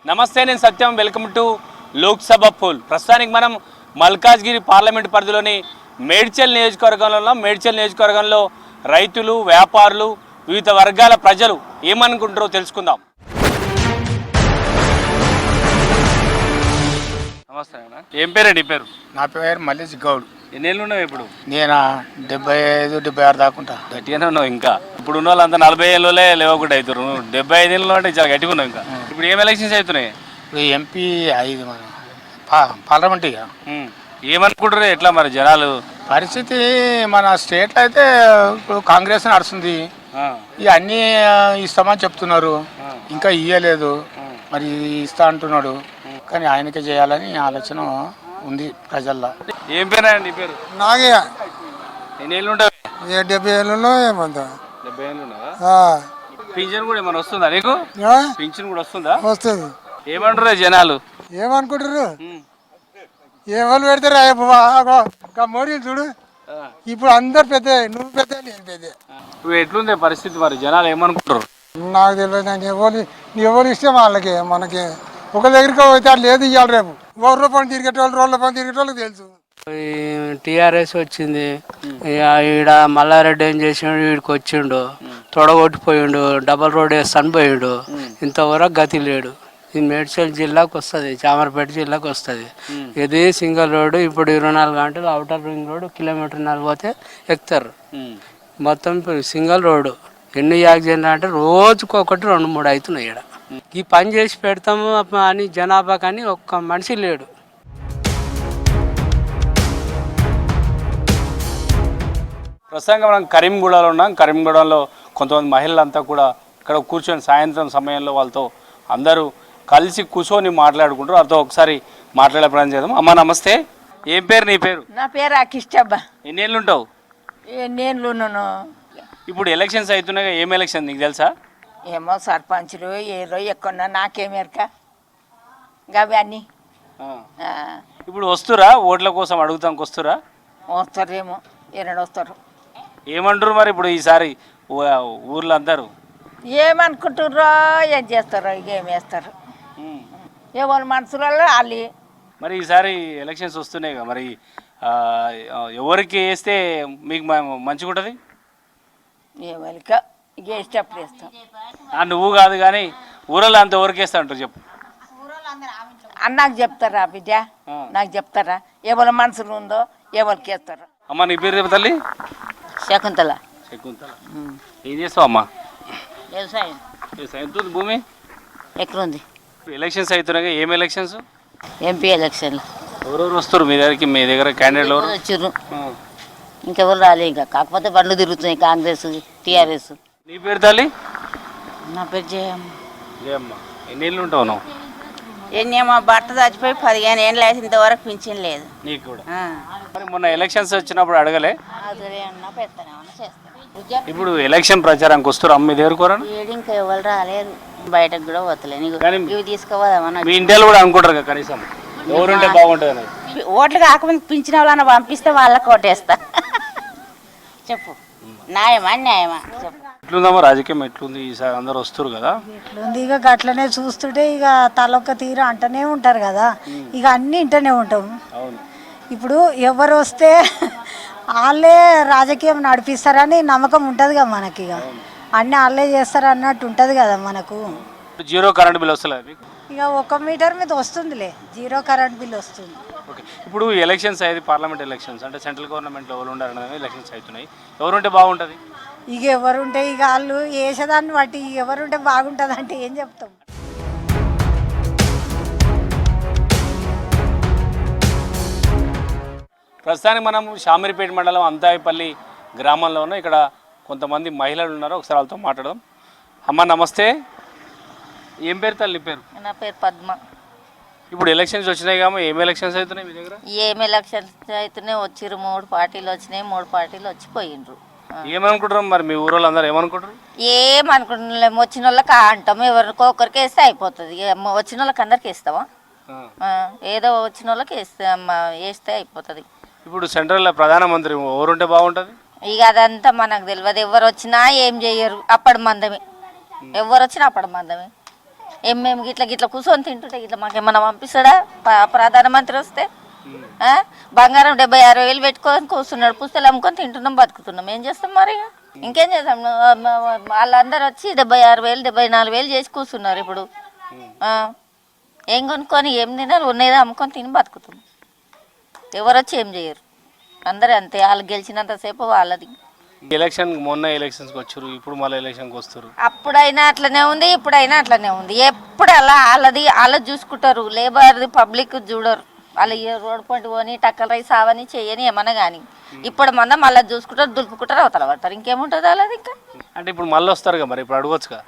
నమస్తే, నేను Satyam. Welcome to Loksabha poll. ప్రస్తుతానికి మనం మల్కాజ్గిరి పార్లమెంట్ పరిధిలోని మేడ్చల్ నియోజకవర్గంలో ఉన్నాం. మేడ్చల్ నియోజకవర్గంలో రైతులు, వ్యాపారులు, వివిధ వర్గాల ప్రజలు ఏమనుకుంటారో తెలుసుకుందాం. నమస్తే అన్న, ఏం పేరండి? పేరు? నా పేరు మల్లేష్ గౌడ్. ఎన్నేళ్ళు ఉన్నావు ఇప్పుడు? నేను 75-76 దాకుంటా. గట్టిగానే ఉన్నావు. ఇంకా ఇప్పుడు ఉన్న వాళ్ళంతా 40 ఏళ్ళే లేవకుండా అవుతారు. 75 ఏళ్ళు అంటే చాలా గట్టిగా ఉన్నావు. ఇంకా ఇప్పుడు ఏం ఎలక్షన్స్ అవుతున్నాయి? ఇప్పుడు ఎంపీ 5 మన పార్లమెంట్. ఇక ఏమనుకుంటారు? ఎట్లా మరి జనాలు పరిస్థితి? మన స్టేట్లో అయితే ఇప్పుడు కాంగ్రెస్ నడుస్తుంది. ఇక అన్నీ ఇస్తామని చెప్తున్నారు, ఇంకా ఇయ్యలేదు. మరి ఇస్తా అంటున్నాడు, కానీ ఆయనకే చేయాలని ఆలోచన ఉంది ప్రజల్లో. ఏం పేరు నీ పేరు? నాగయ్య. ఎన్ని ఏళ్ళు ఉంటావు? 70 ఏళ్ళలో ఏమంతా. 70 ఏళ్ళు ఉన్నావా? పింఛన్ కూడా ఏమన్నా వస్తుందా నీకు? పింఛన్ కూడా వస్తుందా? వస్తుంది. ఏమంటారు జనాలు? ఏమనుకుంటారు? ఏమని పెడతారు? మోడీ చూడు, ఇప్పుడు అందరు పెద్ద, నువ్వు పెద్ద, నేను పెద్ద. ఇప్పుడు ఎట్లుంది పరిస్థితి? మరి జనాలు ఏమనుకుంటారు? నాకు తెలియదు. ఎవరు ఇష్టం వాళ్ళకి. మనకి ఒక దగ్గరికి పోతే అది లేదు. ఇవ్వాలి రేపు రూపాయలు తిరిగేటోళ్ళు, రూపాయలు తిరిగేటోళ్ళకి తెలుసు. టీఆర్ఎస్ వచ్చింది. ఈడ మల్లారెడ్డి ఏం చేసిండు? వీడికి వచ్చిండు, తొడగొట్టిపోయిండు, డబల్ రోడ్ వేస్తాను పోయిండు. ఇంతవరకు గతి లేడు. ఇది మేడ్చల్ జిల్లాకు వస్తుంది, చామరపేట జిల్లాకు వస్తుంది. ఇది సింగిల్ రోడ్డు. ఇప్పుడు 24 గంటలు అవుటర్ రింగ్ రోడ్డు, 1.5 కిలోమీటర్ పోతే ఎక్కుతారు. మొత్తం ఇప్పుడు సింగిల్ రోడ్డు. ఎన్ని యాక్సిడెంట్లు అంటే రోజుకొకటి 2-3 అవుతున్నాయి. ఇక్కడ ఈ పని చేసి పెడతాము అని జనాభా కానీ ఒక్క మనిషి లేడు. ప్రస్తుతంగా మనం కరీంగూడలో ఉన్నాం. కరీంగూడలో కొంతమంది మహిళలంతా కూడా ఇక్కడ కూర్చొని సాయంత్రం సమయంలో వాళ్ళతో అందరూ కలిసి కూర్చొని మాట్లాడుకుంటారు. వాళ్ళతో ఒకసారి మాట్లాడే ప్రయత్నం చేద్దాం. అమ్మ నమస్తే, ఏం పేరు నీ పేరు? నా పేరు అకిష్టబ్బా. ఎన్నేళ్ళు ఉంటావు? ఎన్నేళ్ళు? ఇప్పుడు ఎలక్షన్స్ అవుతున్నాయి, ఏం ఎలక్షన్ నీకు తెలుసా? ఏమో సర్పంచులు ఏరో ఎక్కువ, నాకేమెరక అవి అన్నీ. ఇప్పుడు వస్తురా ఓట్ల కోసం అడుగుతానికి వస్తురా? వస్తారేమో, ఎన్నడు వస్తారు. ఏమంటారు మరి ఇప్పుడు ఈసారి ఊర్లో అందరూ? ఏమనుకుంటుర్రో, ఏం చేస్తారో, ఇక ఏం వేస్తారు ఎవరి మనసులలో వాళ్ళు. మరి ఈసారి ఎలక్షన్స్ వస్తున్నాయి కదా, మరి ఎవరికి వేస్తే మీకు మంచిగా ఉంటుంది? ఎవరిక ఇక వేసేటప్పుడు వేస్తాం. నువ్వు కాదు కానీ ఊరలో అంత ఎవరికి వేస్తా అంటారు చెప్పు. నాకు చెప్తారా బిడ్డ? నాకు చెప్తారా ఎవరి మనసులు ఉందో ఎవరికి వేస్తారా? అమ్మ నీ పేరు చెప్పు తల్లి. శకుంతల. శకుంతల, ఏం చేస్తావు అమ్మా? వ్యవసాయం. ఎంత ఉంది భూమి? ఎక్కడుంది? ఎలక్షన్స్ అవుతున్నాయి, ఏం ఎలక్షన్స్? ఎంపీ ఎలక్షన్లు. ఎవరెవరు వస్తారు మీ దగ్గరికి? మీ దగ్గర క్యాండిడేట్లు ఎవరు వచ్చారు? ఇంకెవరు రాలే. ఇంకా కాకపోతే బండ్లు తిరుగుతున్నాయి, కాంగ్రెస్, టీఆర్ఎస్. నీ పేరు తల్లి? నా పేరు జయమ్మ. జయమ్మ, ఎన్నేళ్ళు ఉంటావు నువ్వు? మా భర్త చచ్చిపోయి 15 ఏళ్ళు వేసి ఇంతవరకు పింఛన్ లేదు. నీకు కూడా? మరి మొన్న ఎలక్షన్స్ వచ్చినప్పుడు అడగలే? ఇప్పుడు ఎలక్షన్ ప్రచారానికి వస్తారు అమ్మ దగ్గర? ఇంకా ఎవరు రాలేరు, బయటకు కూడా పోతలేదు. ఇవి తీసుకోవద్దామని మీ ఇంట్లో కూడా అనుకుంటారు కదా కనీసం ఎవరుంటే బాగుంటుంది? ఓట్లు కాకపోతే పింఛన్ వాళ్ళని పంపిస్తే వాళ్ళకి ఓటేస్తా. చెప్పు, న్యాయమా న్యాయమా చెప్పు. ఎట్లుందమ్మా రాజకీయం? ఎట్లుంది ఈసారి? అందరు వస్తారు కదా. ఎట్లుంది ఇక గట్లనే చూస్తుంటే ఇక తలొక్క తీర అంటనే ఉంటారు కదా, ఇక అన్ని ఇంటనే ఉంటాం. ఇప్పుడు ఎవరు వస్తే వాళ్ళే రాజకీయం నడిపిస్తారని నమ్మకం ఉంటుంది కదా మనకి. ఇక అన్నీ వాళ్ళే చేస్తారు అన్నట్టు ఉంటుంది కదా మనకు. జీరో కరెంట్ బిల్ వస్తలేదు ఇక 1 మీటర్ మీద వస్తుందిలే, 0 కరెంట్ బిల్ వస్తుంది. ఓకే, ఇప్పుడు ఎలక్షన్స్ అయ్యేది పార్లమెంట్ ఎలక్షన్స్ అంటే సెంట్రల్ గవర్నమెంట్లో ఎవరు ఉండాలనేది ఎలక్షన్స్ అవుతున్నాయి. ఎవరుంటే బాగుంటుంది? ఇక ఎవరుంటే ఇక వాళ్ళు వేసేదాన్ని బట్టి ఎవరుంటే బాగుంటుంది అంటే ఏం చెప్తాం. ప్రస్తుతానికి మనం షామీర్పేట మండలం అంతాయిపల్లి గ్రామంలో ఉన్నాం. ఇక్కడ కొంతమంది మహిళలు ఉన్నారు, ఒకసారి వాళ్ళతో మాట్లాడదాం. అమ్మ నమస్తే, ఏం పేరు తల్లి? పేరు? నా పేరు పద్మ. ఇప్పుడు ఎలక్షన్స్ వచ్చినాయి కామో, ఏం ఎలక్షన్స్ అవుతున్నాయి మీ దగ్గర? ఏం ఎలక్షన్స్ అవుతున్నాయి? వచ్చిర్రు 3 పార్టీలు వచ్చినాయి, 3 పార్టీలు వచ్చిపోయిండ్రు. ఏమనుకుంటారు మరి మీ ఊరోళ్ళు అందరూ? ఏమనుకుంటారు? ఏమనుకుంటున్నాం, వచ్చిన వాళ్ళకి అంటాం, ఎవరికో ఒకరికి వేస్తే అయిపోతుంది. వచ్చిన వాళ్ళకి అందరికి వేస్తావా? ఏదో వచ్చిన వాళ్ళకి వేస్తే అయిపోతుంది. ఇప్పుడు సెంట్రల్లో ప్రధానమంత్రి ఎవరుంటే బాగుంటుంది? ఇక అదంతా మనకు తెలియదు. ఎవరు వచ్చినా ఏం చెయ్యరు, అప్పటి మందమే. ఎవరు వచ్చినా అప్పటి మందమే. మేము గిట్ల గిట్ల కూర్చొని తింటుంటే ఇట్లా మాకేమన్నా పంపిస్తాడా ప్రధానమంత్రి వస్తే? బంగారం 70,000-60,000 పెట్టుకొని కూర్చున్నాడు, పుస్తకాలు అమ్ముకొని తింటున్నాం, బతుకుతున్నాం. ఏం చేస్తాం మరి? ఇంకేం చేస్తాం? వాళ్ళందరూ వచ్చి 76,000 74,000 చేసి కూర్చున్నారు. ఇప్పుడు ఏం కొనుక్కొని ఏం తినాలి? ఉన్నదో అమ్ముకొని తిని బతుకుతున్నాం. ఎవరు వచ్చి ఏం చేయరు, అందరూ అంతే. వాళ్ళు గెలిచినంతసేపు వాళ్ళది. మొన్న ఎలక్షన్స్కి వచ్చారు, ఇప్పుడు మళ్ళీ ఎలక్షన్కి వస్తారు. అప్పుడైనా అట్లనే ఉంది, ఇప్పుడైనా అట్లనే ఉంది. ఎప్పుడు అలా వాళ్ళది చూసుకుంటారు, లేబర్ది పబ్లిక్ చూడరు. వాళ్ళు రోడ్డు పంట పోని టక్కల రైస్ అవని చేయని ఏమన్నా కానీ ఇప్పుడు మళ్ళీ చూసుకుంటారు, దులుపుకుంటారు, అవతల పడతారు. ఇంకేముంటుంది వాళ్ళది? ఇంకా అంటే ఇప్పుడు మళ్ళీ వస్తారు కదా, మరి ఇప్పుడు అడగొచ్చుగా.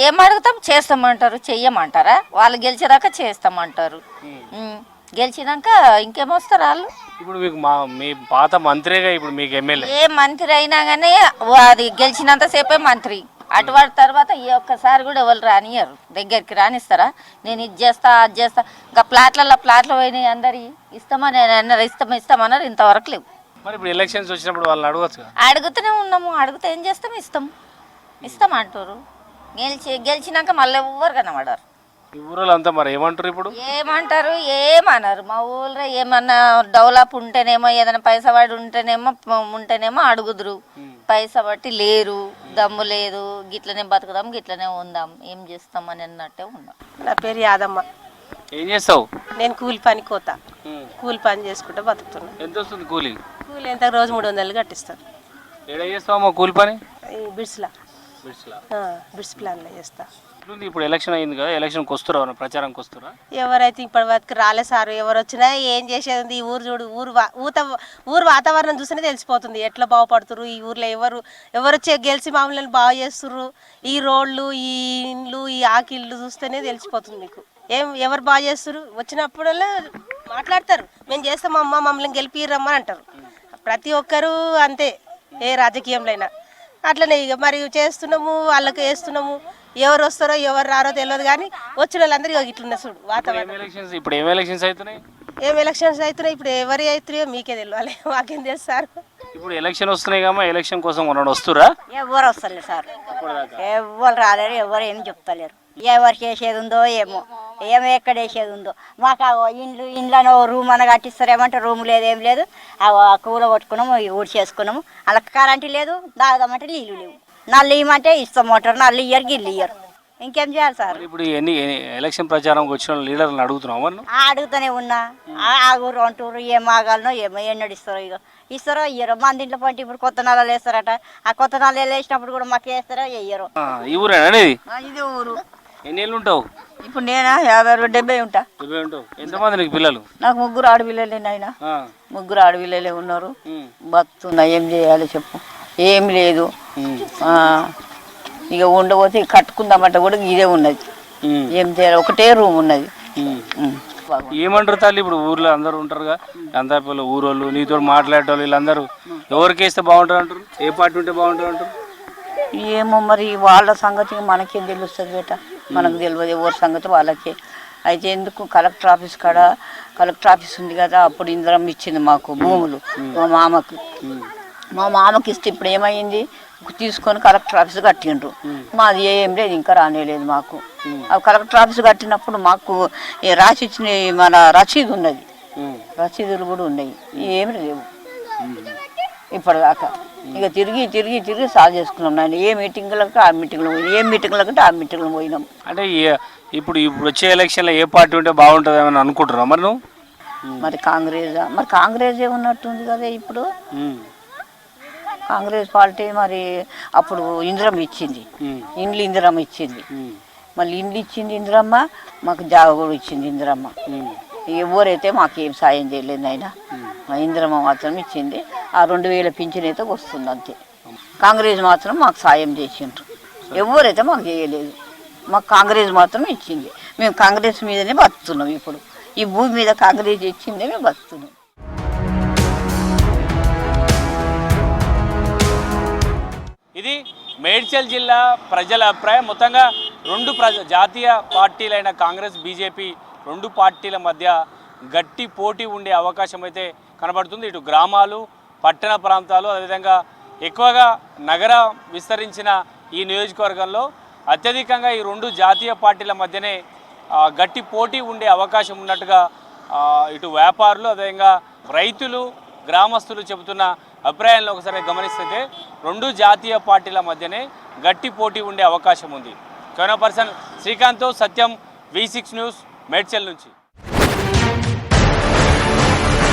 ఏం అడుగుతాం? చేస్తామంటారు, చెయ్యమంటారా? వాళ్ళు గెలిచేదాకా చేస్తామంటారు. గెలిచినాక ఇంకేమొస్తారు వాళ్ళు? ఇప్పుడు మీకు మీ పాత మంత్రిగా ఇప్పుడు మీకు ఎమ్మెల్యే ఏ మంత్రి అయినా కానీ అది గెలిచినంతసేపే మంత్రి. అటువంటి తర్వాత ఈ ఒక్కసారి కూడా ఎవరు రానియరు, దగ్గరికి రానిస్తారా? నేను ఇది చేస్తా అది చేస్తా. ఇంకా ప్లాట్లు పోయినాయి, అందరి ఇస్తామని అన్నారు, ఇస్తామన్నారు, ఇంతవరకు లేవు. మరి ఇప్పుడు ఎలక్షన్స్ వచ్చినప్పుడు వాళ్ళని అడగచ్చు. అడుగుతూనే ఉన్నాము, అడిగితే ఏం చేస్తాం? ఇస్తామంటారు. గెలిచినాక మళ్ళీ ఎవ్వరు కనబడారు. ఈ ఊళ్ళో అంతా మరి ఏమంటారు? ఇప్పుడు ఏమంటారు? ఏమన్నారు? మా ఊళ్ళో ఏమన్నా డెవలప్ ఉంటేనేమో, ఏదైనా పైసా పడి ఉంటేనేమో అడుగుదురు. పైసా బట్టి లేరు, దమ్ము లేదు, గిట్లనే బతుకుదాం, గిట్లనే ఉందాం, ఏం చేస్తాం అని అన్నట్టే ఉన్నాం. నా పేరు యాదమ్మ. ఏం చేస్తావు? నేను కూలి పని కోతా, కూలి పని చేసుకుంటా బతుకుతున్నా. ఎంత వస్తుంది కూలి? కూలి ఎంత? రోజు 300 కట్టిస్తారు. ఏడ చేస్తావమ్మా కూలి పని? ఈ బిడ్స్ ప్లాన్లో చేస్తా. ఇప్పుడు ఎలక్షన్ అయింది కదా, ఎలక్షన్కి వస్తారా, ప్రచారంకి వస్తారా? ఎవరైతే ఇప్పటి వరకు రాలే సార్. ఎవరు వచ్చినా ఏం చేసేది ఉంది? ఈ ఊరు చూడు, ఊరు వాతావరణం చూస్తేనే తెలిసిపోతుంది ఎట్లా బాగుపడుతురు. ఈ ఊర్లో ఎవరు వచ్చి గెలిచి మామూలు బాగా చేస్తుర్రు. ఈ రోడ్లు, ఈ ఇండ్లు, ఈ ఆకిళ్ళు చూస్తేనే తెలిసిపోతుంది మీకు ఎవరు బాగా చేస్తురు. వచ్చినప్పుడల్లా మాట్లాడతారు, మేము చేస్తామమ్మా, మమ్మల్ని గెలిపిరమ్మా అంటారు. ప్రతి ఒక్కరూ అంతే, ఏ రాజకీయంలో అయినా అట్లనే. ఇక మరి చేస్తున్నాము, వాళ్ళకి వేస్తున్నాము. ఎవరు వస్తారో ఎవరు రారో తెలియదు, కానీ వచ్చిన వాళ్ళందరూ ఇట్లున్నా చూడు వాతావరణం. ఇప్పుడు ఏం ఎలక్షన్స్ అవుతున్నాయి? ఇప్పుడు ఎవరి అవుతున్నాయో మీకే తెలియాలి, మాకేం తెలుసు సార్. ఇప్పుడు ఎలక్షన్ వస్తున్నాయి కమ్మా, ఎలక్షన్ కోసం మనం వస్తురా? ఎవరు వస్తలేరు సార్, ఎవరు రాలేరు, ఎవరు ఏం చెప్తలేరు. ఎవరికి వేసేది ఉందో ఏమో ఎక్కడ వేసేది ఉందో. మాకు ఇండ్లను రూమ్ అన్న కట్టిస్తారు, ఏమంటే రూమ్ లేదు, ఏం లేదు. ఆ కూల కొట్టుకున్నాము, ఊడి చేసుకున్నాము. అలా కరెంటు లేదు, తాగుదామంటే నీళ్ళు లేవు. నల్లు ఇవ్వమంటే ఇస్తామంటారు, నల్లు ఇయ్యరు, గిల్లు ఇయ్యరు. ఇంకేం చేయాలి సార్? ఇప్పుడు ఎలక్షన్ ప్రచారంకి వచ్చిన లీడర్లను అడుగుతున్నాం. అడుగుతూనే ఉన్నా, ఆగురు అంటారు. ఏం ఆగాలనో ఏమో, ఎన్నడు ఇస్తారో, ఇస్తారో ఇయ్యరో. మన దీంట్లో పంట ఇప్పుడు కొత్త నల్లలు వేస్తారట, ఆ కొత్త నల్లలు వేసినప్పుడు కూడా మాకు వేస్తారో వేయరు. ఈ ఊరేనా ఇది ఊరు. ఎన్ని ఏళ్ళు ఉంటావు? ఇప్పుడు నేనా 50-70 ఉంటా. 70 ఉంటావు. ఎంతమంది నీకు పిల్లలు? నాకు 3 ఆడపిల్లలే నాయన, 3 ఆడపిల్లలే ఉన్నారు. బతున్నా ఏం చేయాలి చెప్పు? ఏం లేదు. ఇక ఉండబోతే కట్టుకుందామంటే కూడా ఇదే ఉన్నది, ఏం చేయాలి? ఒకటే రూమ్ ఉన్నది. ఏమంటారు తల్లి? ఇప్పుడు ఊర్లో అందరూ ఉంటారుగా, అంతా ఊరోళ్ళు నీతో మాట్లాడేటోళ్ళు వీళ్ళందరూ ఎవరికి వేస్తే బాగుంటారు అంటారు? ఏ పార్టీ ఉంటే బాగుంటారు అంటారు? ఏమో మరి వాళ్ళ సంగతి మనకేం తెలుస్తుంది బేట, మనకు తెలియదు. ఎవరి సంగతి వాళ్ళకే. అయితే ఎందుకు కలెక్టర్ ఆఫీస్ ఉంది కదా, అప్పుడు ఇందిరమ్మ ఇచ్చింది మాకు భూములు మా మామకి ఇస్తే ఇప్పుడు ఏమైంది, తీసుకొని కలెక్టర్ ఆఫీస్ కట్టిండ్రు. మాది ఏం లేదు, ఇంకా రానేలేదు మాకు. ఆ కలెక్టర్ ఆఫీస్ కట్టినప్పుడు మాకు రాసి ఇచ్చిన మన రసీదు ఉన్నది, రసీదులు కూడా ఉన్నాయి. ఏమి లేవు ఇప్పటిదాకా. ఇక తిరిగి సాల్వ్ చేసుకున్నాం నాయన. ఏ మీటింగ్లకు ఆ మీటింగ్లో పోయినాం, ఏ మీటింగ్లకు ఆ మీటింగ్లో పోయినాం. అంటే ఇప్పుడు వచ్చే ఎలక్షన్లో ఏ పార్టీ ఉంటే బాగుంటుంది అని అనుకుంటున్నావు మరి నువ్వు? మరి కాంగ్రెస్ ఉన్నట్టుంది కదా ఇప్పుడు. కాంగ్రెస్ పార్టీ మరి అప్పుడు ఇందిరమ్మ ఇచ్చింది, ఇందిరమ్మ ఇచ్చింది, మళ్ళీ ఇండ్లు ఇచ్చింది ఇందిరమ్మ, మాకు జాగ కూడా ఇచ్చింది ఇందిరమ్మ. ఎవరైతే మాకు ఏం సాయం చేయలేదు అయినా, ఇందిరమ్మ మాత్రం ఇచ్చింది. ఆ 2000 పింఛన్ అయితే వస్తుంది అంతే. కాంగ్రెస్ మాత్రం మాకు సాయం చేసిండ్రు, ఎవరైతే మాకు చేయలేదు. మాకు కాంగ్రెస్ మాత్రం ఇచ్చింది. మేము కాంగ్రెస్ మీదనే బతుకుతున్నాం. ఇప్పుడు ఈ భూమి మీద కాంగ్రెస్ ఇచ్చిందే మేము బతుకుతున్నాం. ఇది మేడ్చల్ జిల్లా ప్రజల అభిప్రాయం. మొత్తంగా రెండు జాతీయ పార్టీలైన కాంగ్రెస్, బీజేపీ రెండు పార్టీల మధ్య గట్టి పోటీ ఉండే అవకాశం అయితే కనబడుతుంది. ఇటు గ్రామాలు, పట్టణ ప్రాంతాలు, అదేవిధంగా ఎక్కువగా నగర విస్తరించిన ఈ నియోజకవర్గంలో అత్యధికంగా ఈ రెండు జాతీయ పార్టీల మధ్యనే గట్టి పోటీ ఉండే అవకాశం ఉన్నట్టుగా ఇటు వ్యాపారులు అదేవిధంగా రైతులు గ్రామస్తులు చెబుతున్న అభిప్రాయాలను ఒకసారి గమనిస్తే రెండు జాతీయ పార్టీల మధ్యనే గట్టి పోటీ ఉండే అవకాశం ఉంది. కెమెరా పర్సన్ శ్రీకాంత్తో సత్యం, V6 న్యూస్, మేడ్చల్ నుంచి.